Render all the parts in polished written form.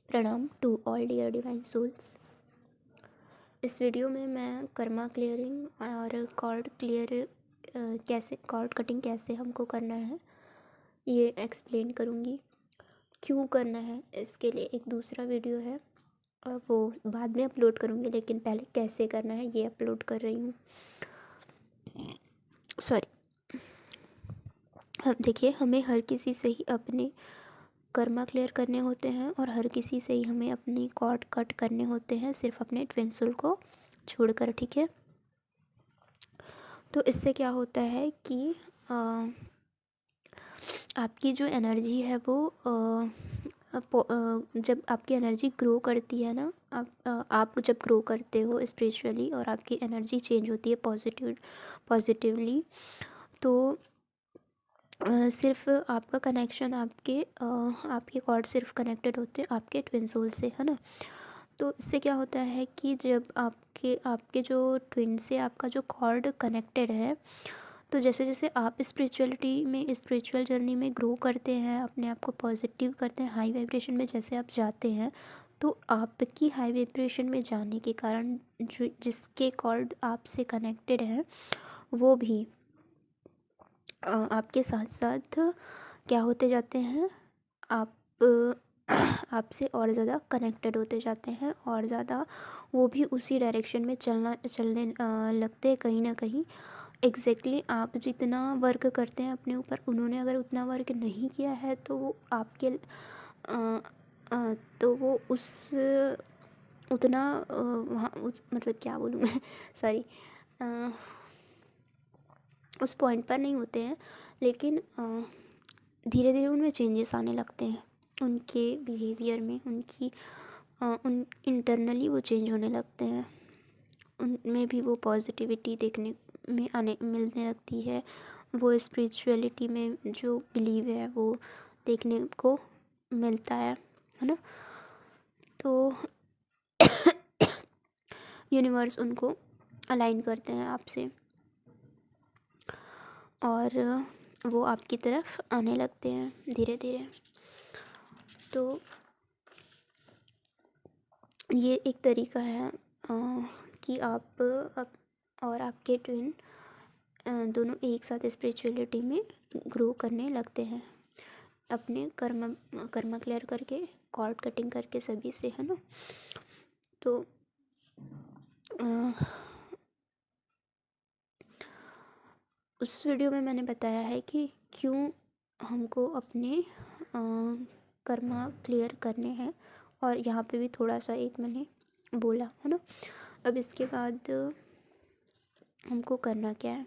प्रणाम to all dear divine souls. इस video में मैं कर्मा क्लियरिंग और कॉर्ड कटिंग कैसे हमको करना है ये एक्सप्लेन करूँगी। क्यों करना है इसके लिए एक दूसरा वीडियो है और वो बाद में अपलोड करूँगी, लेकिन पहले कैसे करना है ये अपलोड कर रही हूँ। सॉरी। देखिए, हमें हर किसी से ही अपने कर्मा क्लियर करने होते हैं और हर किसी से ही हमें अपनी कॉर्ड कट करने होते हैं, सिर्फ अपने ट्विन सोल को छोड़कर। ठीक है, तो इससे क्या होता है कि आपकी जो एनर्जी है वो जब आपकी एनर्जी ग्रो करती है ना, आप जब ग्रो करते हो स्पिरिचुअली और आपकी एनर्जी चेंज होती है पॉजिटिवली, तो सिर्फ आपका कनेक्शन आपके कॉर्ड सिर्फ कनेक्टेड होते हैं आपके ट्विन सोल से, है ना। तो इससे क्या होता है कि जब आपके जो ट्विन से आपका जो कॉर्ड कनेक्टेड है, तो जैसे जैसे आप स्पिरिचुअल जर्नी में ग्रो करते हैं, अपने आप को पॉजिटिव करते हैं, हाई वाइब्रेशन में जैसे आप जाते हैं, तो आपकी हाई वाइब्रेशन में जाने के कारण जो जिसके कॉर्ड आपसे कनेक्टेड हैं वो भी आपके साथ साथ क्या होते जाते हैं, आप आपसे और ज़्यादा कनेक्टेड होते जाते हैं और ज़्यादा वो भी उसी डायरेक्शन में चलने लगते हैं कहीं ना कहीं। एग्जैक्टली आप जितना वर्क करते हैं अपने ऊपर, उन्होंने अगर उतना वर्क नहीं किया है तो वो आपके तो वो उस उतना वहाँ उस मतलब क्या बोलूँ मैं सॉरी उस पॉइंट पर नहीं होते हैं, लेकिन धीरे धीरे उनमें चेंजेस आने लगते हैं, उनके बिहेवियर में उन इंटरनली वो चेंज होने लगते हैं, उनमें भी वो पॉजिटिविटी देखने में मिलने लगती है, वो स्पिरिचुअलिटी में जो बिलीव है वो देखने को मिलता है ना। तो यूनिवर्स उनको अलाइन करते हैं आपसे और वो आपकी तरफ आने लगते हैं धीरे धीरे। तो ये एक तरीका है कि आप और आपके ट्विन दोनों एक साथ स्पिरिचुअलिटी में ग्रो करने लगते हैं, अपने कर्मा क्लियर करके, कॉर्ड कटिंग करके सभी से, है ना। तो उस वीडियो में मैंने बताया है कि क्यों हमको अपने कर्मा क्लियर करने हैं, और यहाँ पे भी थोड़ा सा एक मैंने बोला, है ना। अब इसके बाद हमको करना क्या है,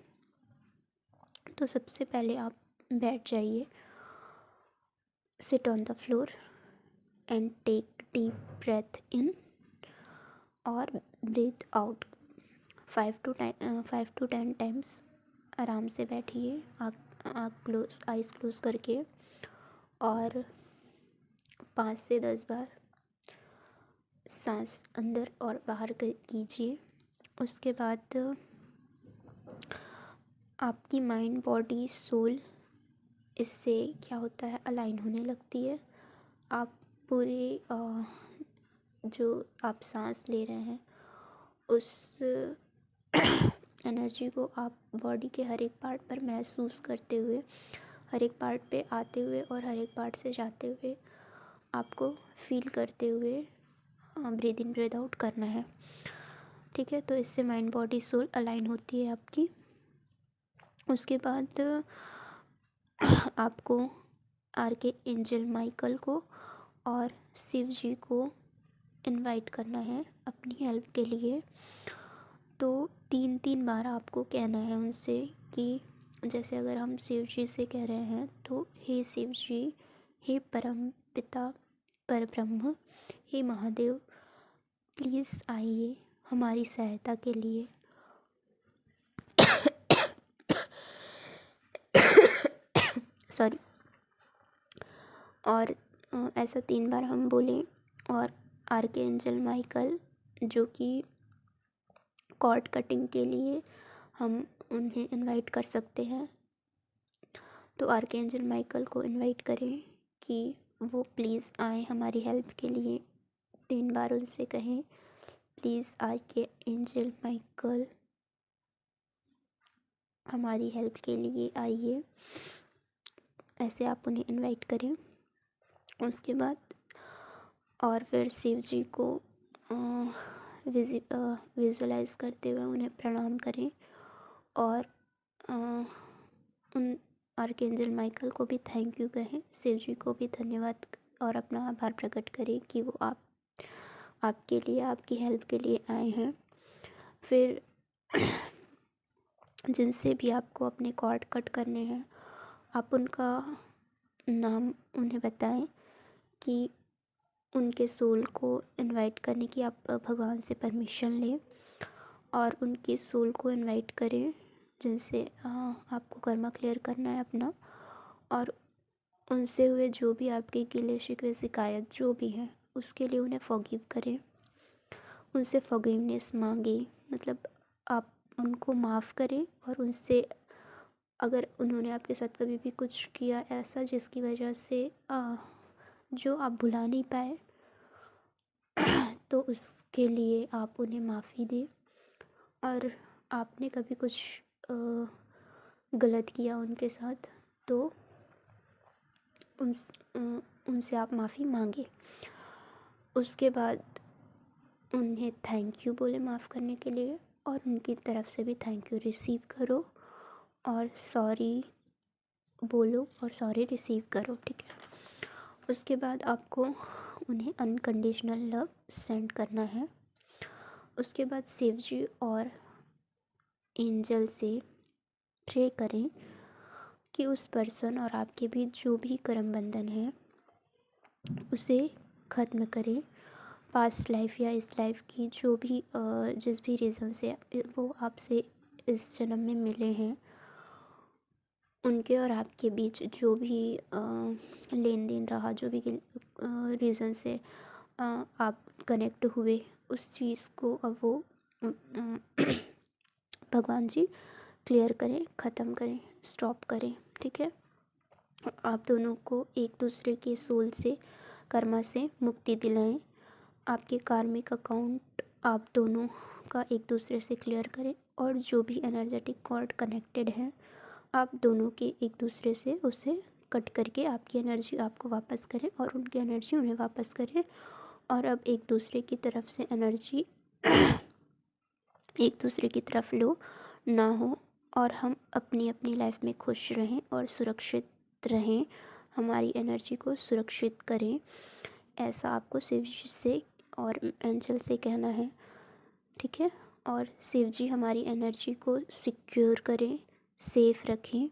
तो सबसे पहले आप बैठ जाइए, sit on the floor and take deep breath in और ब्रीथ आउट 5 to 10 टाइम्स। आराम से बैठिए, आइज़ क्लोज करके, और 5 से 10 बार सांस अंदर और बाहर कीजिए। उसके बाद आपकी माइंड बॉडी सोल इससे क्या होता है, अलाइन होने लगती है। आप पूरे जो आप सांस ले रहे हैं उस एनर्जी को आप बॉडी के हर एक पार्ट पर महसूस करते हुए, हर एक पार्ट पे आते हुए और हर एक पार्ट से जाते हुए आपको फील करते हुए ब्रीद इन ब्रीद आउट करना है। ठीक है, तो इससे माइंड बॉडी सोल अलाइन होती है आपकी। उसके बाद आपको आर्के एंजल माइकल को और शिव जी को इनवाइट करना है अपनी हेल्प के लिए। तो 3 बार आपको कहना है उनसे कि जैसे अगर हम शिव जी से कह रहे हैं तो हे शिव जी, हे परम पिता परब्रह्म, हे महादेव, प्लीज़ आइए हमारी सहायता के लिए। सॉरी। और ऐसा 3 बार हम बोलें, और आर्कएंजल माइकल जो कि कॉर्ड कटिंग के लिए हम उन्हें इनवाइट कर सकते हैं, तो आर्कएंजल माइकल को इनवाइट करें कि वो प्लीज़ आए हमारी हेल्प के लिए 3 बार उनसे कहें प्लीज़ आर्क एंजल माइकल हमारी हेल्प के लिए आइए, ऐसे आप उन्हें इनवाइट करें। उसके बाद और फिर शिव जी को विजुअलाइज करते हुए उन्हें प्रणाम करें और उन आर्कएंजल माइकल को भी थैंक यू कहें, शिव जी को भी धन्यवाद और अपना आभार प्रकट करें कि वो आपके लिए, आपकी हेल्प के लिए आए हैं। फिर जिनसे भी आपको अपने कॉर्ड कट करने हैं, आप उनका नाम उन्हें बताएं कि उनके सोल को इनवाइट करने की आप भगवान से परमिशन लें और उनकी सोल को इनवाइट करें जिनसे आपको कर्मा क्लियर करना है अपना, और उनसे हुए जो भी आपके गिले शिकवे शिकायत जो भी है उसके लिए उन्हें फॉरगिव करें, उनसे फॉरगिवनेस मांगे, मतलब आप उनको माफ़ करें। और उनसे अगर उन्होंने आपके साथ कभी भी कुछ किया ऐसा जिसकी वजह से जो आप भुला नहीं पाए तो उसके लिए आप उन्हें माफ़ी दें। और आपने कभी कुछ गलत किया उनके साथ तो उनसे आप माफ़ी मांगे। उसके बाद उन्हें थैंक यू बोले माफ़ करने के लिए और उनकी तरफ से भी थैंक यू रिसीव करो और सॉरी बोलो और सॉरी रिसीव करो, ठीक है। उसके बाद आपको उन्हें अनकंडीशनल लव सेंड करना है। उसके बाद शिव जी और एंजल से प्रे करें कि उस पर्सन और आपके बीच जो भी कर्म बंधन है उसे ख़त्म करें। पास्ट लाइफ या इस लाइफ की जो भी जिस भी रीज़न से वो आपसे इस जन्म में मिले हैं, उनके और आपके बीच जो भी लेन देन रहा, जो भी रीज़न से आप कनेक्ट हुए, उस चीज़ को अब वो भगवान जी क्लियर करें, ख़त्म करें, स्टॉप करें, ठीक है। आप दोनों को एक दूसरे के सोल से, कर्मा से मुक्ति दिलाएं। आपके कार्मिक अकाउंट आप दोनों का एक दूसरे से क्लियर करें और जो भी एनर्जेटिक कॉर्ड कनेक्टेड है आप दोनों के एक दूसरे से उसे कट करके आपकी एनर्जी आपको वापस करें और उनकी एनर्जी उन्हें वापस करें। और अब एक दूसरे की तरफ से एनर्जी एक दूसरे की तरफ लो ना हो और हम अपनी अपनी लाइफ में खुश रहें और सुरक्षित रहें, हमारी एनर्जी को सुरक्षित करें, ऐसा आपको शिव जी से और एंजल से कहना है, ठीक है। और शिव जी हमारी एनर्जी को सिक्योर करें, सेफ रखें,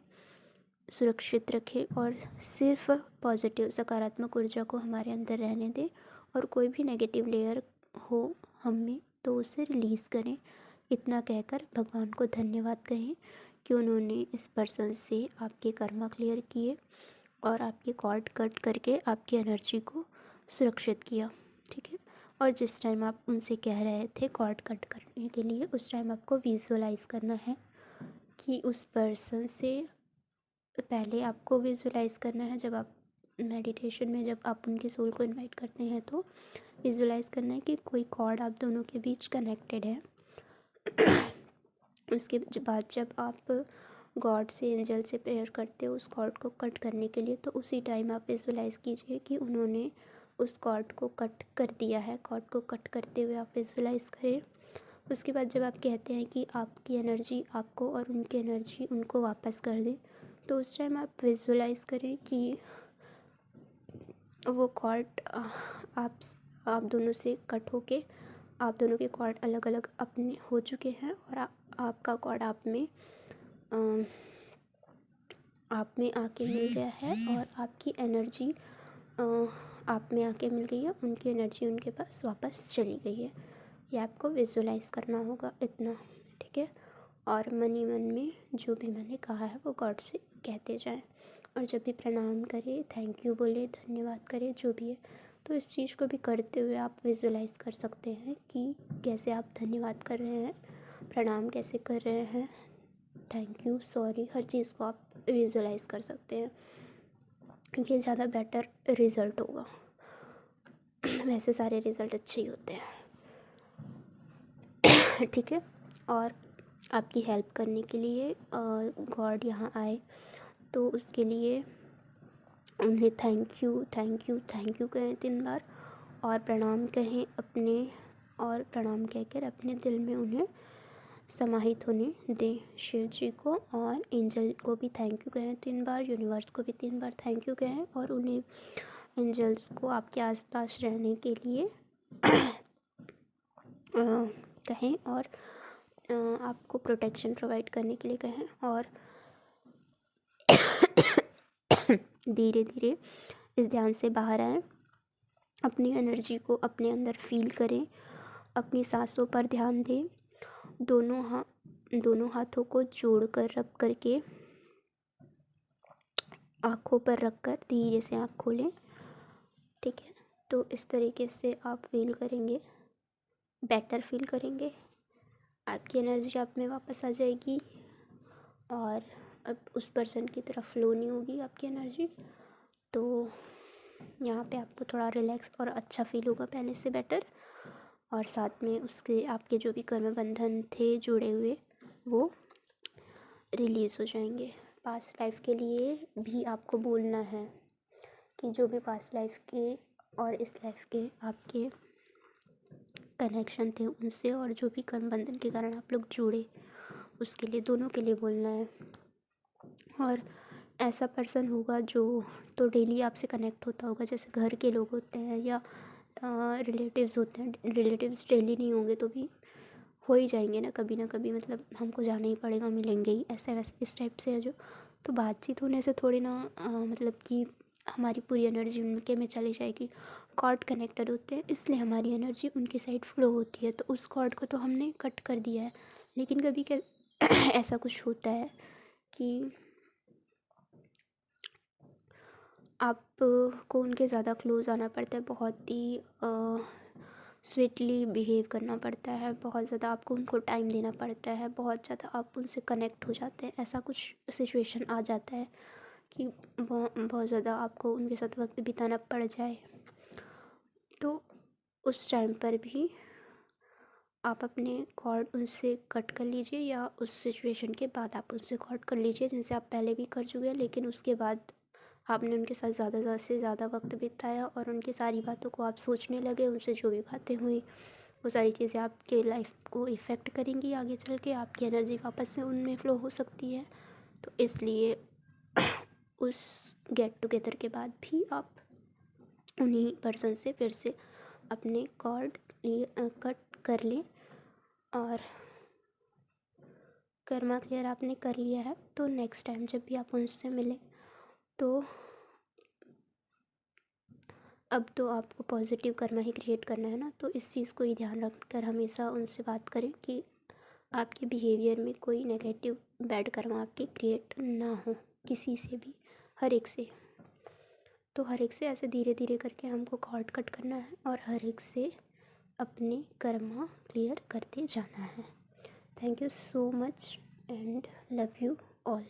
सुरक्षित रखें और सिर्फ पॉजिटिव सकारात्मक ऊर्जा को हमारे अंदर रहने दें और कोई भी नेगेटिव लेयर हो हम में तो उसे रिलीज़ करें। इतना कहकर भगवान को धन्यवाद कहें कि उन्होंने इस पर्सन से आपके कर्मा क्लियर किए और आपके कॉर्ड कट करके आपकी एनर्जी को सुरक्षित किया, ठीक है। और जिस टाइम आप उनसे कह रहे थे कॉर्ड कट करने के लिए, उस टाइम आपको विजुअलाइज़ करना है कि उस पर्सन से पहले आपको विजुअलाइज़ करना है, जब आप मेडिटेशन में जब आप उनके सोल को इनवाइट करते हैं तो विजुअलाइज़ करना है कि कोई कॉर्ड आप दोनों के बीच कनेक्टेड है। उसके बाद जब आप गॉड से, एंजल से प्रेयर करते हो उस कॉर्ड को कट करने के लिए, तो उसी टाइम आप विजुअलाइज़ कीजिए कि उन्होंने उस कॉर्ड को कट कर दिया है। कॉर्ड को कट करते हुए आप विजुअलाइज़ करें। उसके बाद जब आप कहते हैं कि आपकी एनर्जी आपको और उनकी एनर्जी उनको वापस कर दें, तो उस टाइम आप विजुअलाइज़ करें कि वो कॉर्ड आप दोनों से कट होके आप दोनों के कॉर्ड अलग अलग अपने हो चुके हैं और आपका कॉर्ड आप में आके मिल गया है और आपकी एनर्जी आप में आके मिल गई है, उनकी एनर्जी उनके पास वापस चली गई है। ये आपको विजुअलाइज़ करना होगा इतना, ठीक है। और मन ही मन में जो भी मैंने कहा है वो गॉड से कहते जाएं और जब भी प्रणाम करें, थैंक यू बोले, धन्यवाद करें, जो भी है, तो इस चीज़ को भी करते हुए आप विजुअलाइज़ कर सकते हैं कि कैसे आप धन्यवाद कर रहे हैं, प्रणाम कैसे कर रहे हैं, थैंक यू, सॉरी, हर चीज़ को आप विजुअलाइज़ कर सकते हैं। ये ज़्यादा बेटर रिज़ल्ट होगा। वैसे सारे रिज़ल्ट अच्छे ही होते हैं। ठीक है। और आपकी हेल्प करने के लिए गॉड यहाँ आए, तो उसके लिए उन्हें thank you thank you thank you कहें 3 बार, और प्रणाम कहें अपने, और प्रणाम कहकर अपने दिल में उन्हें समाहित होने दें शिव जी को। और एंजल को भी थैंक यू कहें 3 बार, यूनिवर्स को भी 3 बार थैंक यू कहें, और उन्हें एंजल्स को आपके आसपास रहने के लिए कहें, और आपको प्रोटेक्शन प्रोवाइड करने के लिए कहें। और धीरे धीरे इस ध्यान से बाहर आएं, अपनी एनर्जी को अपने अंदर फील करें, अपनी सांसों पर ध्यान दें, दोनों हाथों को जोड़कर रब करके आँखों पर रखकर धीरे से आँख खोलें। ठीक है, तो इस तरीके से आप फील करेंगे, बेटर फील करेंगे, आपकी एनर्जी आप में वापस आ जाएगी, और अब उस पर्सन की तरफ फ्लो नहीं होगी आपकी एनर्जी। तो यहाँ पे आपको थोड़ा रिलैक्स और अच्छा फील होगा पहले से बेटर, और साथ में उसके आपके जो भी कर्म बंधन थे जुड़े हुए वो रिलीज़ हो जाएंगे। पास्ट लाइफ के लिए भी आपको बोलना है कि जो भी पास्ट लाइफ के और इस लाइफ के आपके कनेक्शन थे उनसे, और जो भी कर्म बंधन के कारण आप लोग जुड़े उसके लिए, दोनों के लिए बोलना है। और ऐसा पर्सन होगा जो तो डेली आपसे कनेक्ट होता होगा, जैसे घर के लोग होते हैं या रिलेटिव्स होते हैं। रिलेटिव्स डेली नहीं होंगे तो भी हो ही जाएंगे ना कभी, मतलब हमको जाना ही पड़ेगा, मिलेंगे ही, ऐसे वैसे इस टाइप से है जो। तो बातचीत होने से थोड़ी ना मतलब कि हमारी पूरी एनर्जी उनके में चली जाएगी। कॉर्ड कनेक्टेड होते हैं, इसलिए हमारी एनर्जी उनकी साइड फ्लो होती है, तो उस कॉर्ड को तो हमने कट कर दिया है। लेकिन कभी ऐसा कुछ होता है कि आपको उनके ज़्यादा क्लोज़ आना पड़ता है, बहुत ही स्वीटली बिहेव करना पड़ता है, बहुत ज़्यादा आपको उनको टाइम देना पड़ता है, बहुत ज़्यादा आप उनसे कनेक्ट हो जाते हैं। ऐसा कुछ सिचुएशन आ जाता है कि बहुत ज़्यादा आपको उनके साथ वक्त बिताना पड़ जाए, तो उस टाइम पर भी आप अपने कॉर्ड उनसे कट कर लीजिए, या उस सिचुएशन के बाद आप उनसे कॉर्ड कर लीजिए जिनसे आप पहले भी कर चुके हैं, लेकिन उसके बाद आपने उनके साथ ज़्यादा से ज़्यादा वक्त बिताया और उनकी सारी बातों को आप सोचने लगे। उनसे जो भी बातें हुई वो सारी चीज़ें आपके लाइफ को इफ़ेक्ट करेंगी, आगे चल के आपकी एनर्जी वापस से उनमें फ़्लो हो सकती है। तो इसलिए उस गेट टुगेदर के बाद भी आप उन्हीं पर्सन से फिर से अपने कॉर्ड कट कर लें, और कर्मा क्लियर आपने कर लिया है। तो नेक्स्ट टाइम जब भी आप उनसे मिलें, तो अब तो आपको पॉजिटिव कर्मा ही क्रिएट करना है ना, तो इस चीज़ को ही ध्यान रखकर हमेशा उनसे बात करें कि आपके बिहेवियर में कोई नेगेटिव बैड कर्मा आपके क्रिएट ना हो किसी से भी, हर एक से। तो हर एक से ऐसे धीरे धीरे करके हमको कॉर्ड कट करना है और हर एक से अपने कर्मा क्लियर करते जाना है। Thank you so much and love you all.